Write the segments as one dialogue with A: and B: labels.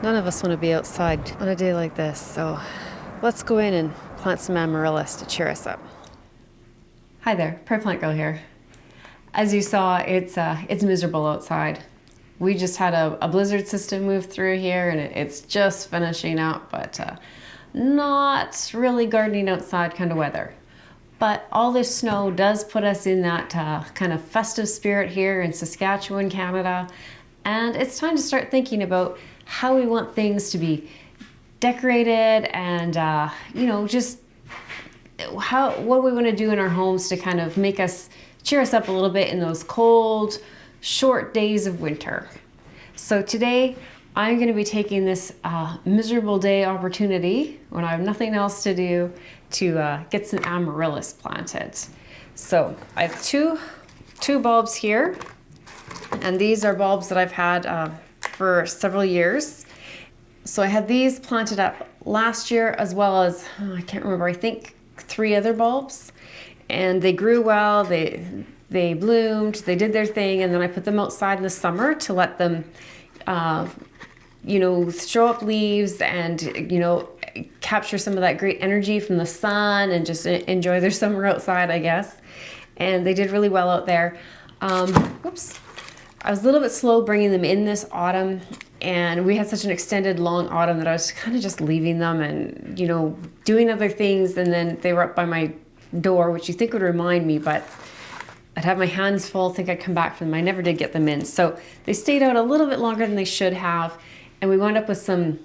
A: None of us want to be outside on a day like this, so let's go in and plant some Amaryllis to cheer us up.
B: Hi there, Prairie Plant Girl here. As you saw, it's miserable outside. We just had a blizzard system move through here and it's just finishing up, but not really gardening outside kind of weather. But all this snow does put us in that kind of festive spirit here in Saskatchewan, Canada. And it's time to start thinking about how we want things to be decorated and, just what we want to do in our homes to kind of cheer us up a little bit in those cold, short days of winter. So today I'm going to be taking this miserable day opportunity when I have nothing else to do to get some Amaryllis planted. So I have two bulbs here, and these are bulbs that I've had for several years. So I had these planted up last year as well as, I can't remember, I think 3 other bulbs, and they grew well, they bloomed, they did their thing, and then I put them outside in the summer to let them throw up leaves and capture some of that great energy from the sun and just enjoy their summer outside, I guess. And they did really well out there. Whoops. I was a little bit slow bringing them in this autumn, and we had such an extended long autumn that I was kind of just leaving them and doing other things, and then they were up by my door, which you think would remind me, but I'd have my hands full, think I'd come back for them. I never did get them in. So they stayed out a little bit longer than they should have, and we wound up with some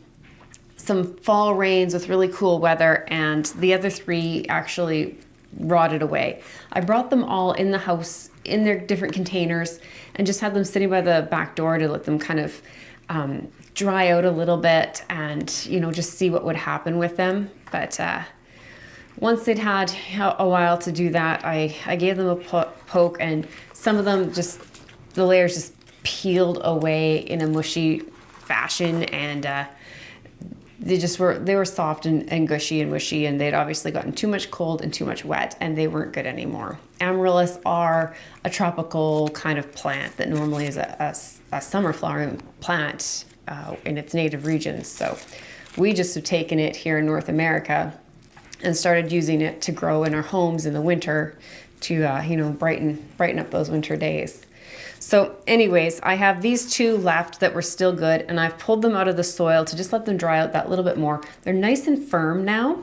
B: fall rains with really cool weather, and the other 3 actually rotted away. I brought them all in the house in their different containers and just had them sitting by the back door to let them kind of dry out a little bit and just see what would happen with them. But once they'd had a while to do that, I gave them a poke, and some of them the layers just peeled away in a mushy fashion, and they were soft and gushy and mushy, and they'd obviously gotten too much cold and too much wet, and they weren't good anymore. Amaryllis are a tropical kind of plant that normally is a summer flowering plant in its native regions. So we just have taken it here in North America and started using it to grow in our homes in the winter to brighten up those winter days. So anyways, I have these 2 left that were still good, and I've pulled them out of the soil to just let them dry out that little bit more. They're nice and firm now,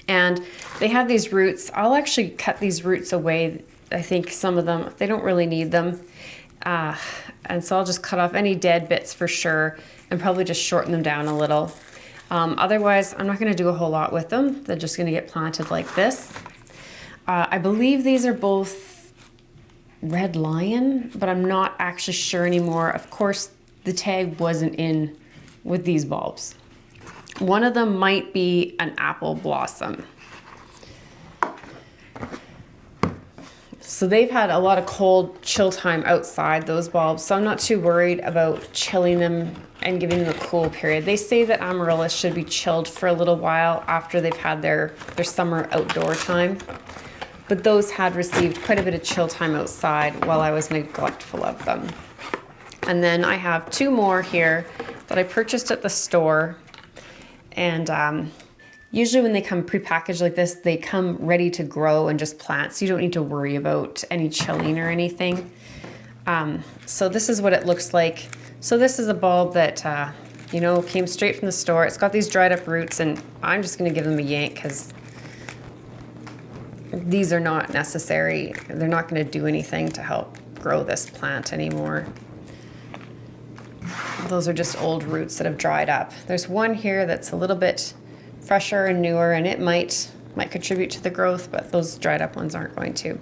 B: and they have these roots. I'll actually cut these roots away. I think some of them, they don't really need them. And so I'll just cut off any dead bits for sure and probably just shorten them down a little. Otherwise, I'm not going to do a whole lot with them. They're just going to get planted like this. I believe these are both Red Lion, but I'm not actually sure anymore. Of course, the tag wasn't in with these bulbs. One of them might be an apple blossom. So they've had a lot of cold chill time outside, those bulbs, so I'm not too worried about chilling them and giving them a cool period. They say that Amaryllis should be chilled for a little while after they've had their summer outdoor time. But those had received quite a bit of chill time outside while I was neglectful of them. And then I have 2 more here that I purchased at the store. And usually when they come prepackaged like this, they come ready to grow and just plant, so you don't need to worry about any chilling or anything. So this is what it looks like. So this is a bulb that came straight from the store. It's got these dried up roots, and I'm just gonna give them a yank because these are not necessary. They're not going to do anything to help grow this plant anymore. Those are just old roots that have dried up. There's one here that's a little bit fresher and newer, and it might contribute to the growth, but those dried up ones aren't going to.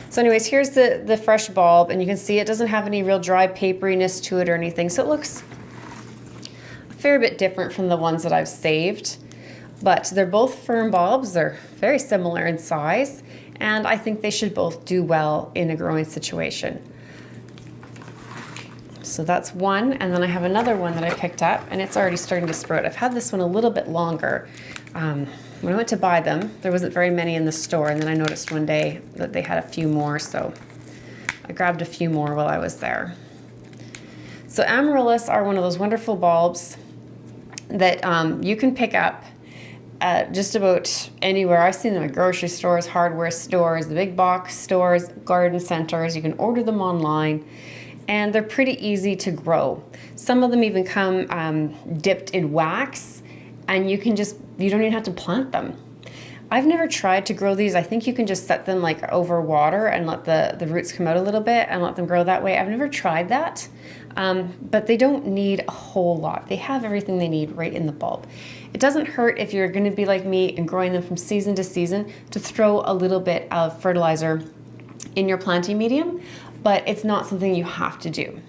B: So anyways, here's the fresh bulb, and you can see it doesn't have any real dry paperiness to it or anything, so it looks a fair bit different from the ones that I've saved. But they're both firm bulbs. They're very similar in size, and I think they should both do well in a growing situation. So that's one, and then I have another one that I picked up, and it's already starting to sprout. I've had this one a little bit longer. When I went to buy them, there wasn't very many in the store, and then I noticed one day that they had a few more, so I grabbed a few more while I was there. So Amaryllis are one of those wonderful bulbs that you can pick up at just about anywhere. I've seen them at grocery stores, hardware stores, the big box stores, garden centers. You can order them online, and they're pretty easy to grow. Some of them even come dipped in wax, and you don't even have to plant them. I've never tried to grow these. I think you can just set them like over water and let the roots come out a little bit and let them grow that way. I've never tried that, but they don't need a whole lot. They have everything they need right in the bulb. It doesn't hurt if you're gonna be like me and growing them from season to season to throw a little bit of fertilizer in your planting medium, but it's not something you have to do.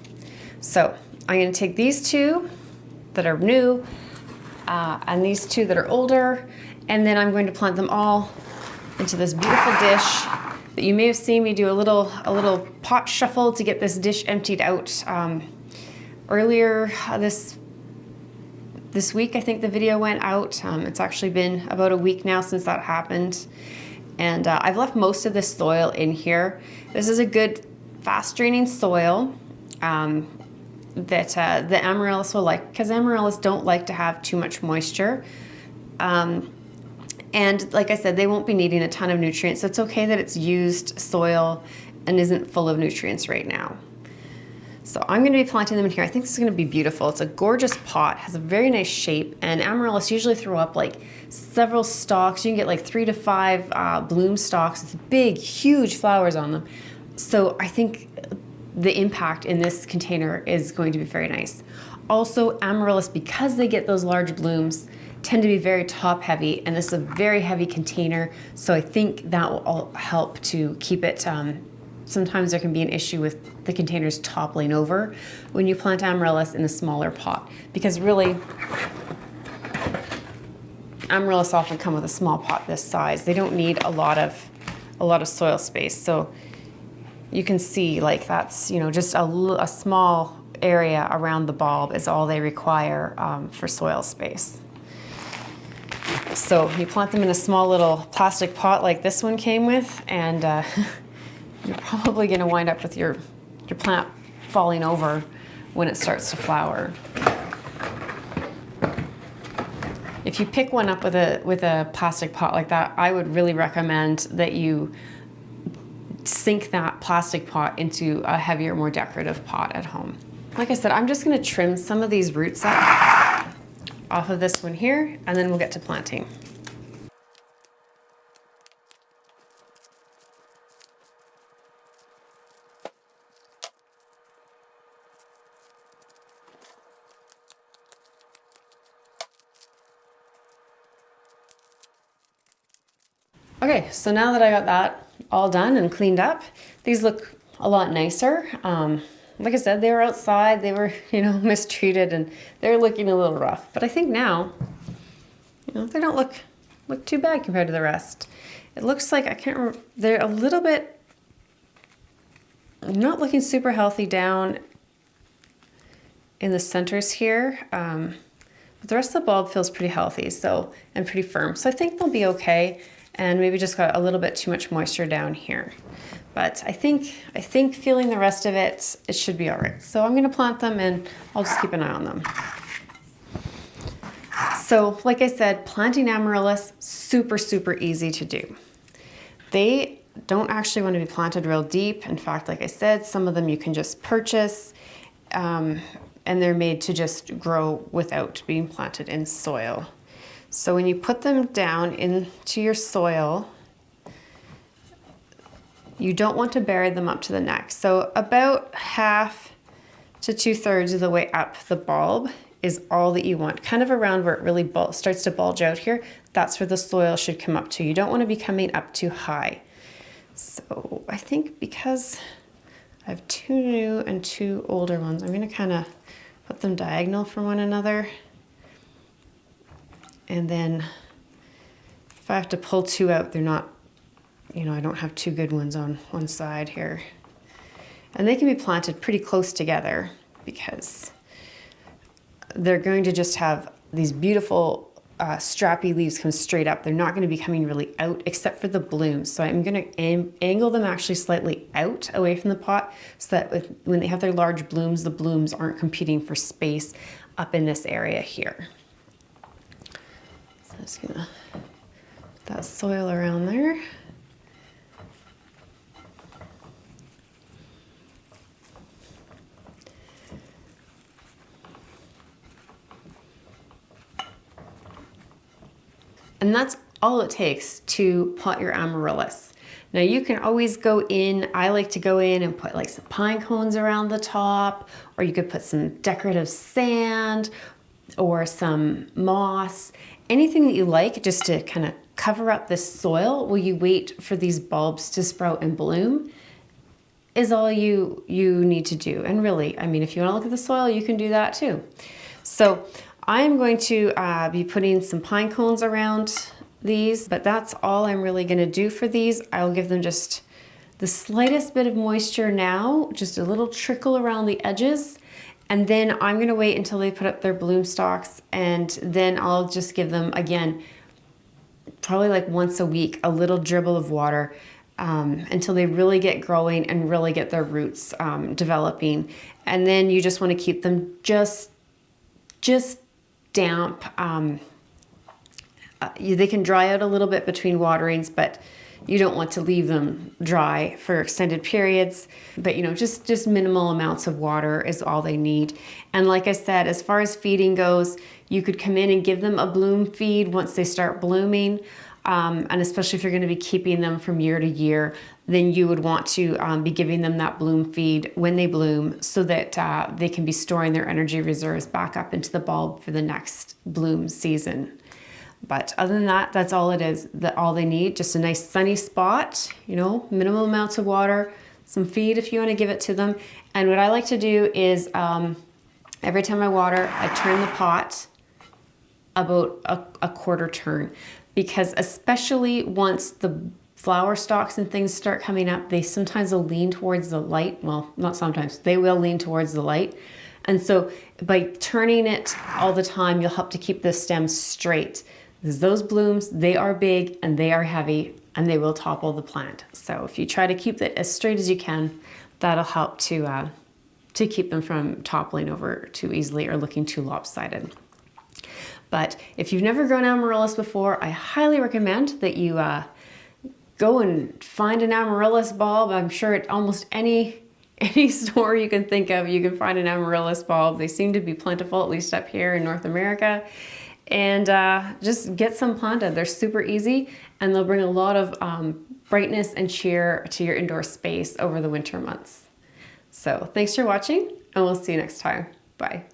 B: So I'm gonna take these two that are new and these two that are older, and then I'm going to plant them all into this beautiful dish that you may have seen me do a little pot shuffle to get this dish emptied out earlier this week. I think the video went out. It's actually been about a week now since that happened. And I've left most of this soil in here. This is a good fast draining soil that the Amaryllis will like, because Amaryllis don't like to have too much moisture. And like I said, they won't be needing a ton of nutrients, so it's okay that it's used soil and isn't full of nutrients right now. So I'm going to be planting them in here. I think this is going to be beautiful. It's a gorgeous pot, has a very nice shape, and Amaryllis usually throw up like several stalks. You can get like 3 to 5 bloom stalks with big, huge flowers on them. So I think the impact in this container is going to be very nice. Also, Amaryllis, because they get those large blooms, tend to be very top heavy, and this is a very heavy container, so I think that will all help to keep it. Sometimes there can be an issue with the containers toppling over when you plant Amaryllis in a smaller pot, because really Amaryllis often come with a small pot this size. They don't need a lot of soil space, so you can see like that's just a small area around the bulb is all they require for soil space. So you plant them in a small little plastic pot like this one came with, and you're probably going to wind up with your plant falling over when it starts to flower. If you pick one up with a plastic pot like that, I would really recommend that you sink that plastic pot into a heavier, more decorative pot at home. Like I said, I'm just going to trim some of these roots up off of this one here, and then we'll get to planting. Okay, so now that I got that all done and cleaned up, these look a lot nicer. Like I said, they were outside, they were, mistreated, and they're looking a little rough. But I think now, they don't look too bad compared to the rest. It looks like, I can't remember, they're a little bit, not looking super healthy down in the centers here. But the rest of the bulb feels pretty healthy, and pretty firm. So I think they'll be okay, and maybe just got a little bit too much moisture down here. But I think feeling the rest of it, it should be all right. So I'm gonna plant them, and I'll just keep an eye on them. So like I said, planting Amaryllis, super, super easy to do. They don't actually want to be planted real deep. In fact, like I said, some of them you can just purchase, and they're made to just grow without being planted in soil. So when you put them down into your soil, you don't want to bury them up to the neck. So about 1/2 to 2/3 of the way up the bulb is all that you want. Kind of around where it really starts to bulge out here, that's where the soil should come up to. You don't want to be coming up too high. So I think because I have 2 new and 2 older ones, I'm going to kind of put them diagonal from one another. And then if I have to pull 2 out, they're not, I don't have 2 good ones on one side here. And they can be planted pretty close together because they're going to just have these beautiful strappy leaves come straight up. They're not going to be coming really out except for the blooms. So I'm going to angle them actually slightly out away from the pot so that when they have their large blooms, the blooms aren't competing for space up in this area here. So I'm just going to put that soil around there. And that's all it takes to pot your amaryllis. Now you can always go in, I like to go in and put like some pine cones around the top, or you could put some decorative sand or some moss, anything that you like just to kind of cover up this soil while you wait for these bulbs to sprout and bloom is all you need to do. And really, I mean, if you want to look at the soil, you can do that too. So I'm going to be putting some pine cones around these, but that's all I'm really going to do for these. I'll give them just the slightest bit of moisture now, just a little trickle around the edges, and then I'm going to wait until they put up their bloom stalks, and then I'll just give them, again, probably like once a week, a little dribble of water until they really get growing and really get their roots developing. And then you just want to keep them just damp. They can dry out a little bit between waterings, but you don't want to leave them dry for extended periods. But you know, just minimal amounts of water is all they need. And like I said, as far as feeding goes, you could come in and give them a bloom feed once they start blooming. And especially if you're going to be keeping them from year to year, then you would want to be giving them that bloom feed when they bloom so that they can be storing their energy reserves back up into the bulb for the next bloom season. But other than that, that's all it is, all they need. Just a nice sunny spot, you know, minimal amounts of water, some feed if you want to give it to them. And what I like to do is every time I water, I turn the pot about a quarter turn, because especially once the flower stalks and things start coming up, they sometimes will lean towards the light. Well, not sometimes, they will lean towards the light. And so by turning it all the time, you'll help to keep the stem straight. Because those blooms, they are big and they are heavy and they will topple the plant. So if you try to keep it as straight as you can, that'll help to keep them from toppling over too easily or looking too lopsided. But if you've never grown amaryllis before, I highly recommend that you go and find an amaryllis bulb. I'm sure at almost any store you can think of, you can find an amaryllis bulb. They seem to be plentiful, at least up here in North America. And just get some planted. They're super easy and they'll bring a lot of brightness and cheer to your indoor space over the winter months. So thanks for watching and we'll see you next time. Bye.